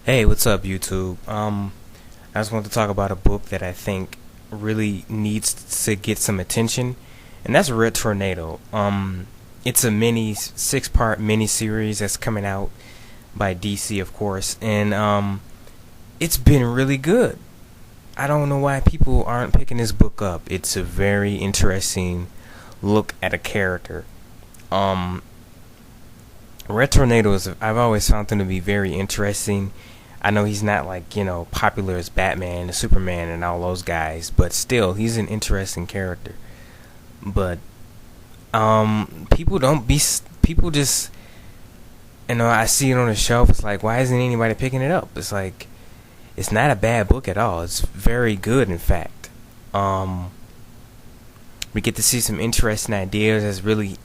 Hey, what's up, YouTube? I just want to talk about a book that I think really needs to get some attention, and that's Red Tornado. It's a mini six-part mini series that's coming out by DC, of course, and it's been really good. I don't know why people aren't picking this book up. It's a very interesting look at a character. Um, Red Tornado is I've always found him to be very interesting. I know he's not like, popular as Batman and Superman and all those guys, but still he's an interesting character. But people don't be people just I see it on the shelf. It's like, why isn't anybody picking it up? It's like it's not a bad book at all. It's very good, in fact. Um we get to see some interesting ideas. That's really,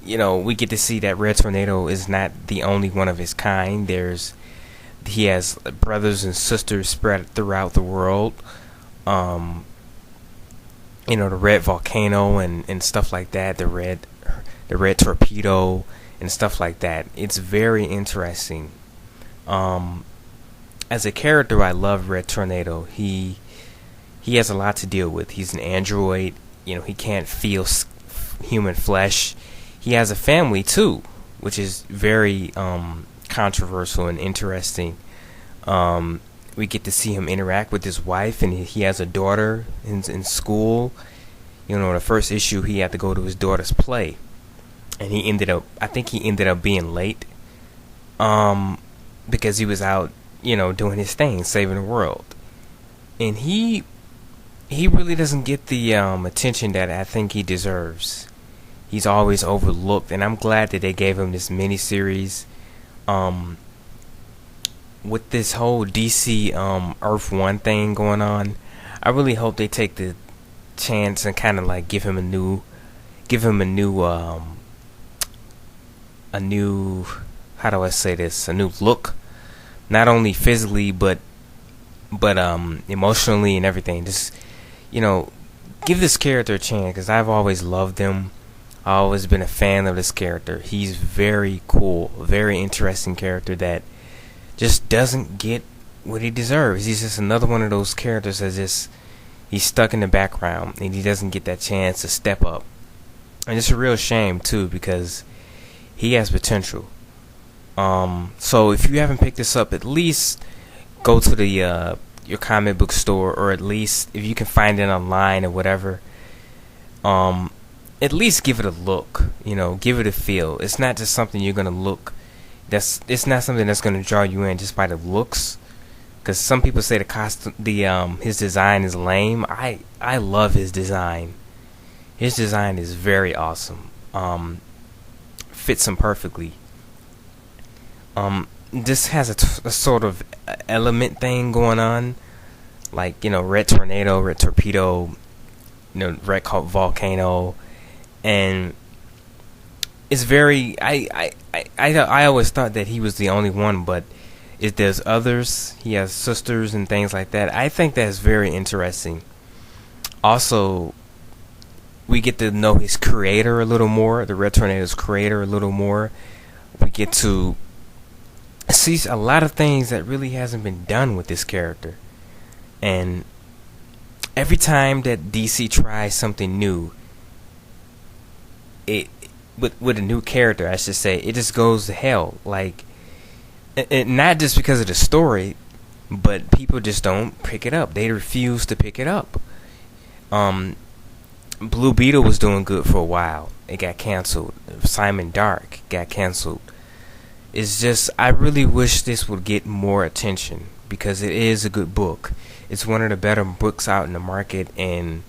we get to see that Red Tornado is not the only one of his kind. He has brothers and sisters spread throughout the world. Um, the red volcano and stuff like that. The red torpedo and stuff like that. It's very interesting. Um, as a character, I love Red Tornado. He has a lot to deal with. He's an android. He can't feel human flesh. He has a family too, which is very controversial and interesting. We get to see him interact with his wife, and he has a daughter in school. The first issue, he had to go to his daughter's play, and I think he ended up being late, because he was out, doing his thing, saving the world, and he really doesn't get the attention that I think he deserves. He's always overlooked, and I'm glad that they gave him this miniseries. Um, with this whole DC Earth One thing going on, I really hope they take the chance and kind of like give him a new, how do I say this, a new look, not only physically but emotionally and everything. Just you know, give this character a chance because I've always loved him. I've always been a fan of this character. He's very cool, very interesting character that just doesn't get what he deserves. He's just another one of those characters that just he's stuck in the background and he doesn't get that chance to step up. And it's a real shame too because he has potential. So if you haven't picked this up, at least go to the your comic book store, or at least if you can find it online or whatever. At least give it a look. Give it a feel. It's not just something you're gonna look. It's not something that's gonna draw you in just by the looks. Because some people say his design is lame. I love his design. His design is very awesome. Fits him perfectly. This has a sort of element thing going on, like red tornado, red torpedo, red volcano, and it's very. I always thought that he was the only one, but if there's others, he has sisters and things like that. I think that's very interesting. Also, we get to know his creator a little more, the Red Tornado's creator a little more. We get to see a lot of things that really hasn't been done with this character. And every time that DC tries something new, it with a new character, I should say, it just goes to hell. Like, not just because of the story, but people just don't pick it up. They refuse to pick it up. Blue Beetle was doing good for a while. It got canceled. Simon Dark got canceled. It's just, I really wish this would get more attention because it is a good book. It's one of the better books out in the market, and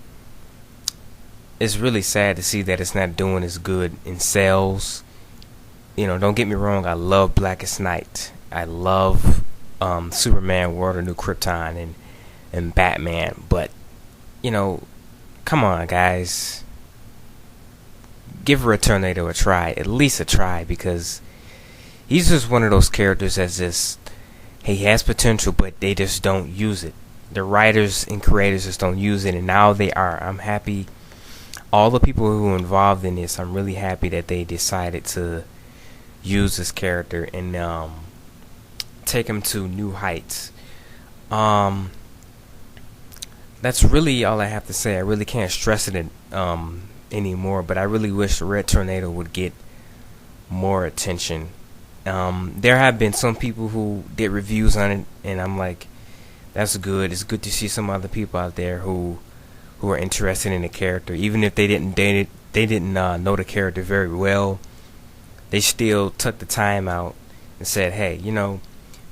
it's really sad to see that it's not doing as good in sales. Don't get me wrong, I love Blackest Night. I love Superman World of New Krypton and Batman, but come on, guys. Give Red Tornado a try, at least a try, because he's just one of those characters that's just, he has potential, but they just don't use it. The writers and creators just don't use it, and now they are. I'm happy. All the people who are involved in this, I'm really happy that they decided to use this character and take him to new heights. Um, that's really all I have to say. I really can't stress it anymore, but I really wish Red Tornado would get more attention. There have been some people who did reviews on it, and I'm like, that's good. It's good to see some other people out there who are interested in the character, even if they didn't know the character very well. They still took the time out and said, hey,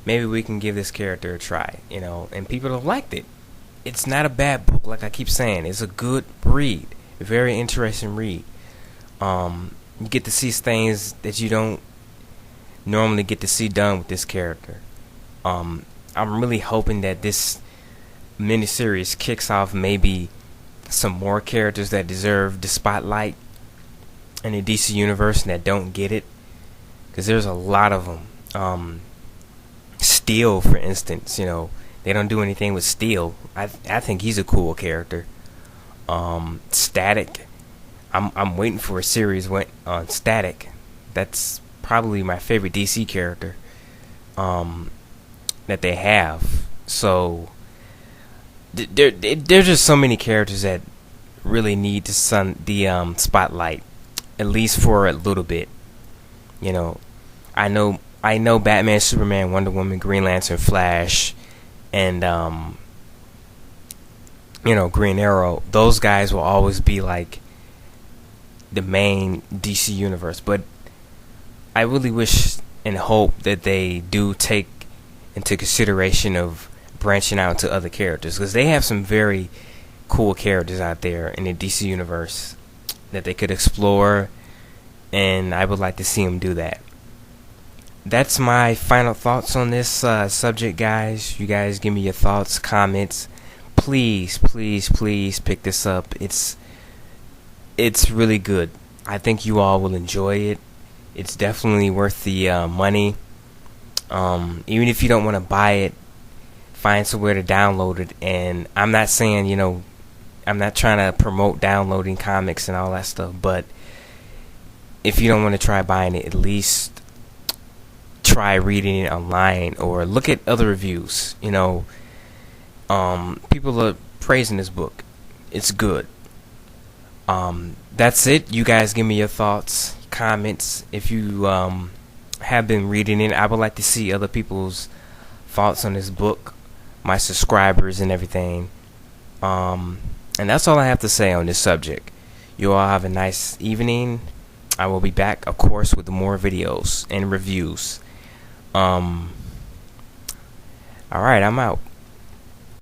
maybe we can give this character a try, and people have liked it. It's not a bad book, like I keep saying. It's a good read, a very interesting read. You get to see things that you don't normally get to see done with this character. I'm really hoping that this miniseries kicks off maybe some more characters that deserve the spotlight in the DC universe and that don't get it, because there's a lot of them. Steel, for instance, they don't do anything with Steel. I think he's a cool character. Static, I'm waiting for a series on Static. That's probably my favorite DC character that they have. So there's just so many characters that really need the spotlight, at least for a little bit. I know Batman, Superman, Wonder Woman, Green Lantern, Flash, and Green Arrow. Those guys will always be like the main DC universe, but I really wish and hope that they do take into consideration of branching out to other characters, because they have some very cool characters out there in the DC universe that they could explore, and I would like to see them do that. That's my final thoughts on this subject, guys. You guys give me your thoughts, comments. Please, please, please pick this up. It's really good. I think you all will enjoy it. It's definitely worth the money. Even if you don't want to buy it, find somewhere to download it. And I'm not saying, I'm not trying to promote downloading comics and all that stuff, but if you don't want to try buying it, at least try reading it online or look at other reviews. People are praising this book. It's good. That's it. You guys give me your thoughts, comments. If you have been reading it, I would like to see other people's thoughts on this book, my subscribers and everything. And that's all I have to say on this subject. You all have a nice evening. I will be back, of course, with more videos and reviews. Alright, I'm out.